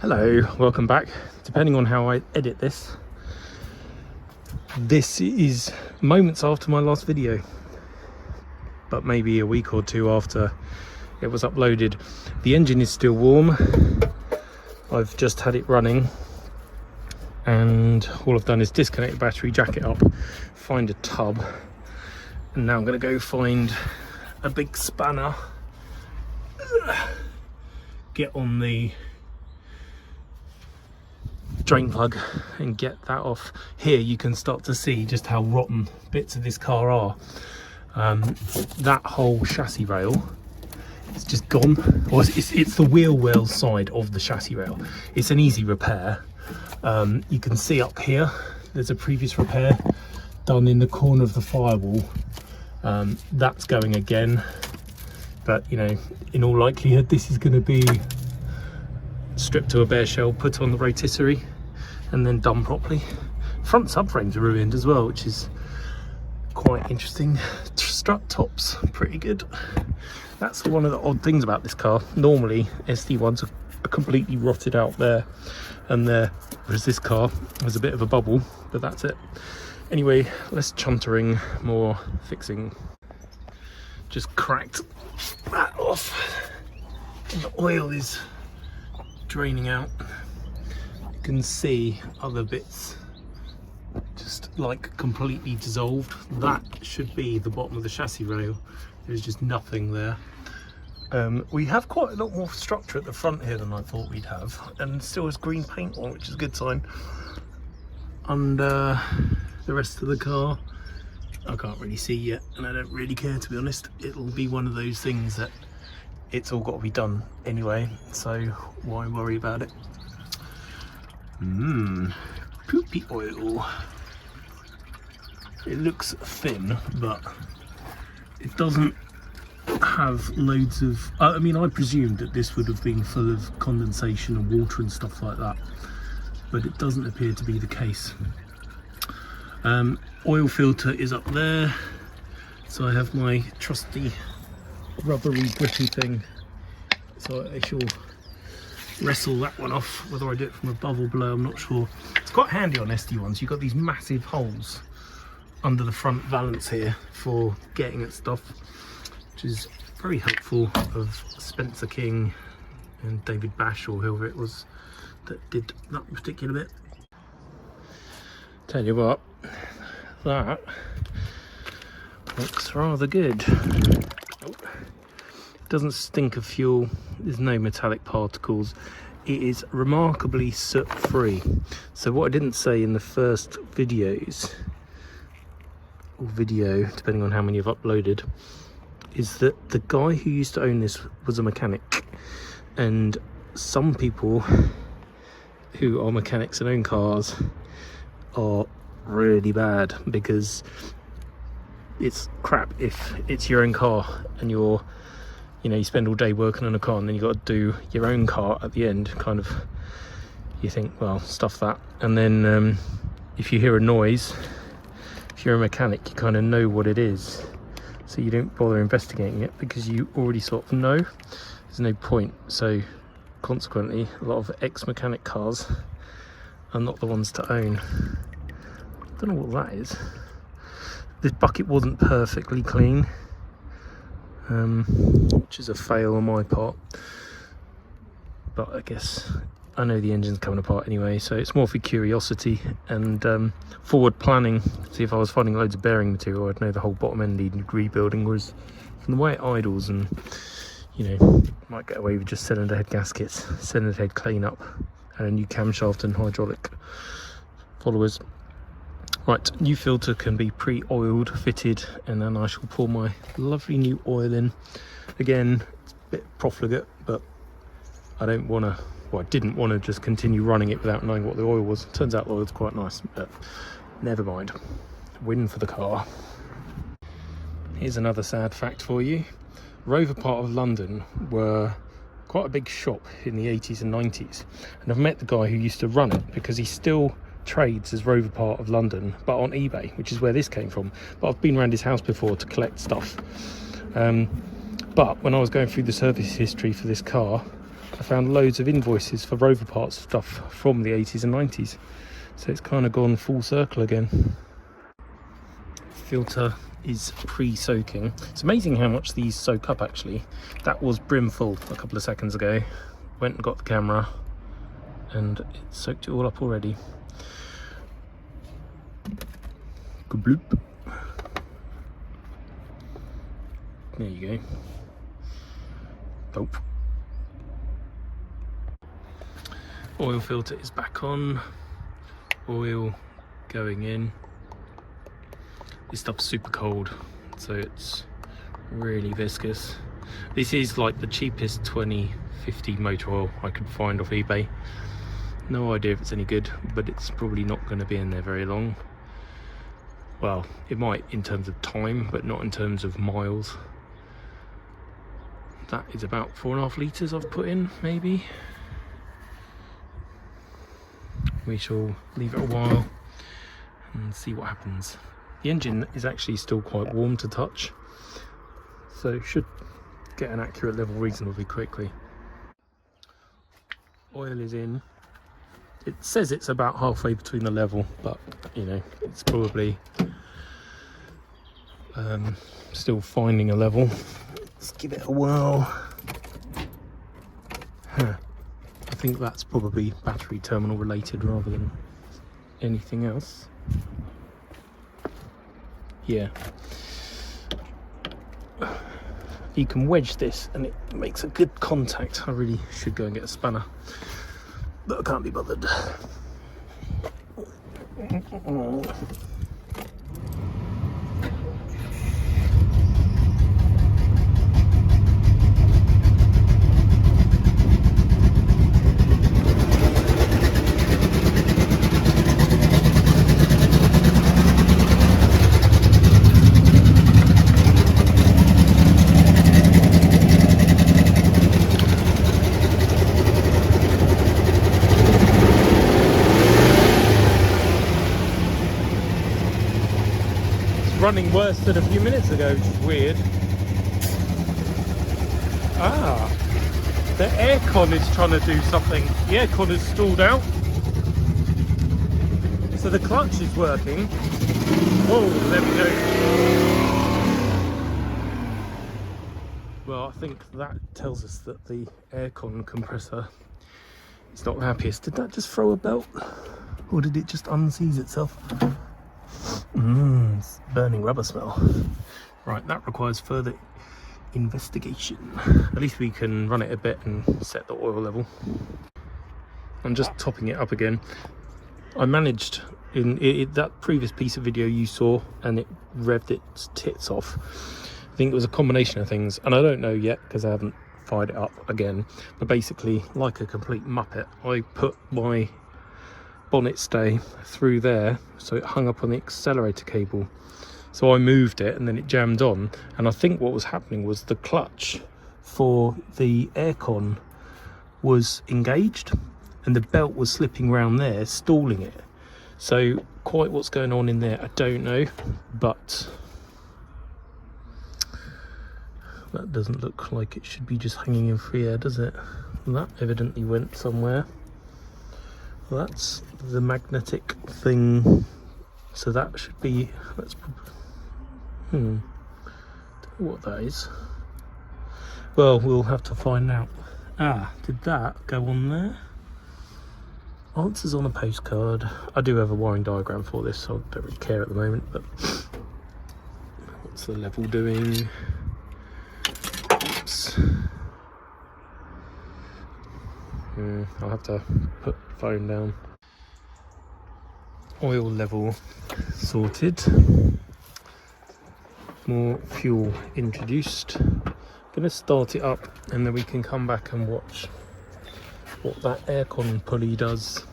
Hello, welcome back. Depending on how I edit this, this is moments after my last video, but maybe a week or two after it was uploaded. The engine is still warm. I've just had it running and all I've done is disconnect the battery, jack it up, find a tub, and now I'm going to go find a big spanner, get on the drain plug and get that off. Here you can start to see just how rotten bits of this car are. That whole chassis rail is just gone. Well, it's the wheel well side of the chassis rail. It's an easy repair. You can see up here there's a previous repair done in the corner of the firewall. That's going again, but you know, in all likelihood this is going to be stripped to a bare shell, put on the rotisserie and then done properly. Front subframes are ruined as well, which is quite interesting. Strut tops pretty good. That's one of the odd things about this car. Normally SD1s are completely rotted out there and there, whereas this car has a bit of a bubble, but that's it. Anyway, less chuntering, more fixing. Just cracked that off and the oil is draining out. You can see other bits just like completely dissolved. That should be the bottom of the chassis rail. There's just nothing there. We have quite a lot more structure at the front here than I thought we'd have, and still has green paint on, which is a good sign. Under the rest of the car I can't really see yet, and I don't really care, to be honest. It'll be one of those things that it's all got to be done anyway, so why worry about it? Poopy oil. It looks thin, but it doesn't have loads of... I mean, I presumed that this would have been full of condensation and water and stuff like that, but it doesn't appear to be the case. Oil filter is up there, so I have my trusty rubbery grippy thing, so I shall wrestle that one off. Whether I do it from above or below, I'm not sure. It's quite handy on SD1s. You've got these massive holes under the front valance here for getting at stuff, which is very helpful of Spencer King and David Bash, or whoever it was that did that particular bit. Tell you what, that looks rather good. Doesn't stink of fuel, there's no metallic particles, it is remarkably soot free. So what I didn't say in the first videos, or video depending on how many I've uploaded, is that the guy who used to own this was a mechanic, and some people who are mechanics and own cars are really bad, because it's crap if it's your own car and you spend all day working on a car and then you got to do your own car at the end. Kind of, you think, well, stuff that. And then if you hear a noise, if you're a mechanic, you kind of know what it is, so you don't bother investigating it because you already sort of know. There's no point. So consequently, a lot of ex-mechanic cars are not the ones to own. I don't know what that is. This bucket wasn't perfectly clean, which is a fail on my part, but I guess I know the engine's coming apart anyway, so it's more for curiosity and forward planning. See, if I was finding loads of bearing material, I'd know the whole bottom end needed rebuilding, whereas from the way it idles, and might get away with just cylinder head gaskets, cylinder head cleanup, and a new camshaft and hydraulic followers. Right, new filter can be pre-oiled, fitted, and then I shall pour my lovely new oil in. Again, it's a bit profligate, but I didn't want to just continue running it without knowing what the oil was. Turns out the oil's quite nice, but never mind. Win for the car. Here's another sad fact for you. Rover part of London were quite a big shop in the 80s and 90s, and I've met the guy who used to run it, because he still trades as Rover part of London, but on eBay, which is where this came from. But I've been around his house before to collect stuff. But when I was going through the service history for this car, I found loads of invoices for Rover parts stuff from the 80s and 90s. So it's kind of gone full circle again. Filter is pre-soaking. It's amazing how much these soak up actually. That was brim full a couple of seconds ago. Went and got the camera and it soaked it all up already. Bloop. There you go. Oh. Oil filter is back on. Oil going in. This stuff's super cold, so it's really viscous. This is like the cheapest 2050 motor oil I could find off eBay. No idea if it's any good, but it's probably not going to be in there very long. Well, it might in terms of time, but not in terms of miles. That is about 4.5 litres I've put in, maybe. We shall leave it a while and see what happens. The engine is actually still quite warm to touch, so it should get an accurate level reasonably quickly. Oil is in. It says it's about halfway between the level, but you know, it's probably still finding a level. Let's give it a whirl. I think that's probably battery terminal related rather than anything else. Yeah. You can wedge this and it makes a good contact. I really should go and get a spanner, but I can't be bothered. Running worse than a few minutes ago, which is weird. Ah, the aircon is trying to do something. The aircon is stalled out. So the clutch is working. Oh, there we go. Well, I think that tells us that the aircon compressor is not the happiest. Did that just throw a belt? Or did it just unseize itself? It's burning rubber smell. Right, that requires further investigation. At least we can run it a bit and set the oil level. I'm just topping it up again. I managed in that previous piece of video you saw, and it revved its tits off. I think it was a combination of things, and I don't know yet because I haven't fired it up again. But basically, like a complete muppet, I put my bonnet stay through there, so it hung up on the accelerator cable. So I moved it and then it jammed on, and I think what was happening was the clutch for the aircon was engaged and the belt was slipping around there, stalling it. So quite what's going on in there I don't know, but that doesn't look like it should be just hanging in free air, does it? And that evidently went somewhere. Well, that's the magnetic thing, so that should be, that's don't know what that is. Well, we'll have to find out. Ah, did that go on there? Answers on a postcard. I do have a wiring diagram for this, so I don't really care at the moment, but what's the level doing? Oops. I'll have to put the phone down. Oil level sorted. More fuel introduced. Gonna start it up and then we can come back and watch what that aircon pulley does.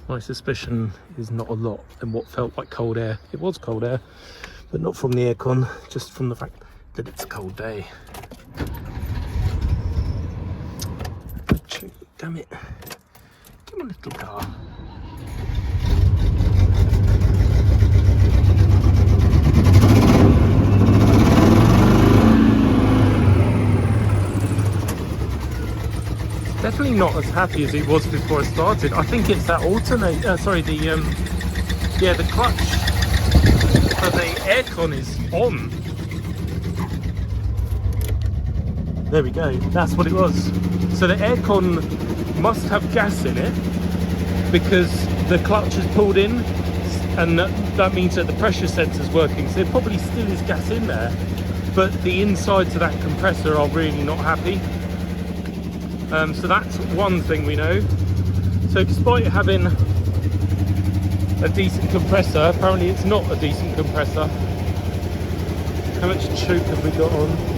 My suspicion is not a lot in what felt like cold air. It was cold air, but not from the aircon, just from the fact that it's a cold day. Damn it. Come on, little car. definitely not as happy as it was before I started. I think it's that alternator, sorry, the clutch for the aircon is on. There we go, that's what it was. So the aircon must have gas in it because the clutch is pulled in, and that means that the pressure sensor's working. So there probably still is gas in there, but the insides of that compressor are really not happy. So that's one thing we know. So despite having a decent compressor, apparently it's not a decent compressor. How much choke have we got on?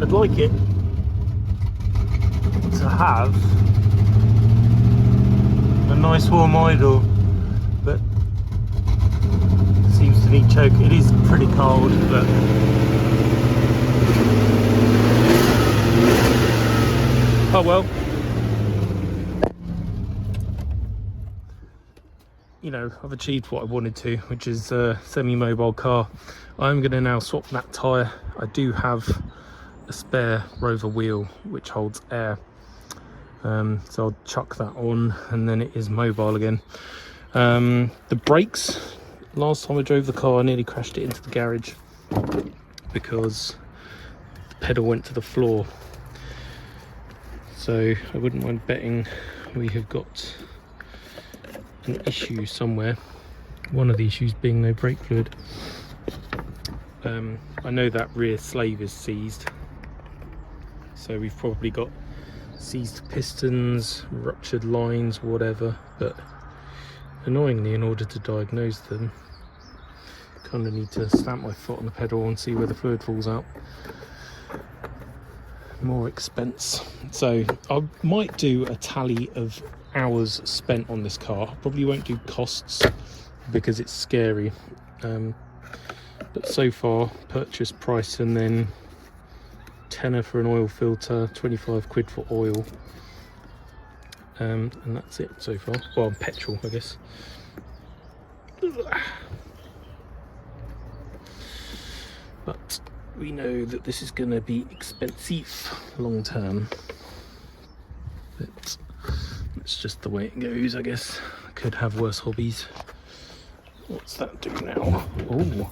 I'd like it to have a nice warm idle, but it seems to need choke. It is pretty cold, but oh well. You know, I've achieved what I wanted to, which is a semi-mobile car. I'm going to now swap that tyre. I do have a spare Rover wheel which holds air, so I'll chuck that on and then it is mobile again. The brakes, last time I drove the car I nearly crashed it into the garage because the pedal went to the floor, so I wouldn't mind betting we have got an issue somewhere, one of the issues being no brake fluid. I know that rear slave is seized, so we've probably got seized pistons, ruptured lines, whatever, but annoyingly, in order to diagnose them, I kind of need to stamp my foot on the pedal and see where the fluid falls out. More expense. So I might do a tally of hours spent on this car. I probably won't do costs because it's scary, but so far purchase price and then tenner for an oil filter, 25 quid for oil, and that's it so far. Well, petrol I guess. But we know that this is going to be expensive long term, but it's just the way it goes, I guess. I could have worse hobbies. What's that do now? Oh,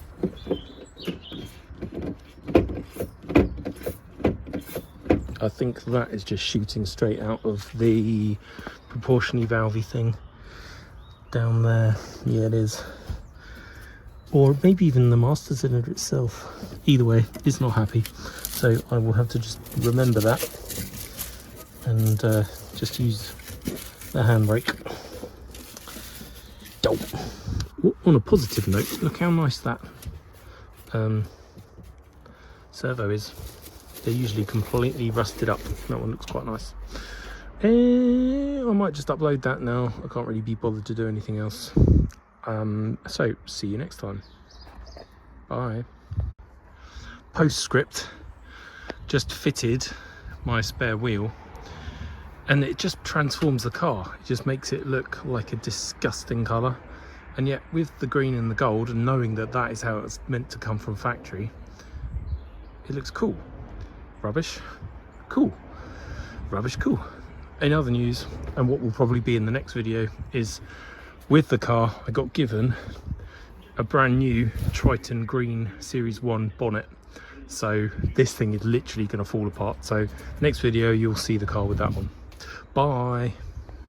I think that is just shooting straight out of the proportionally valvey thing down there. Yeah, it is. Or maybe even the master cylinder itself. Either way, it's not happy. So I will have to just remember that and just use the handbrake. On a positive note, look how nice that servo is. They're usually completely rusted up. That one looks quite nice. I might just upload that now. I can't really be bothered to do anything else. So see you next time. Bye. Postscript, just fitted my spare wheel and it just transforms the car. It just makes it look like a disgusting colour, and yet with the green and the gold and knowing that that is how it's meant to come from factory, it looks cool. Rubbish, cool. Rubbish, cool. In other news, and what will probably be in the next video, is with the car I got given a brand new Triton green Series 1 bonnet. So this thing is literally going to fall apart. So next video you'll see the car with that one. Bye.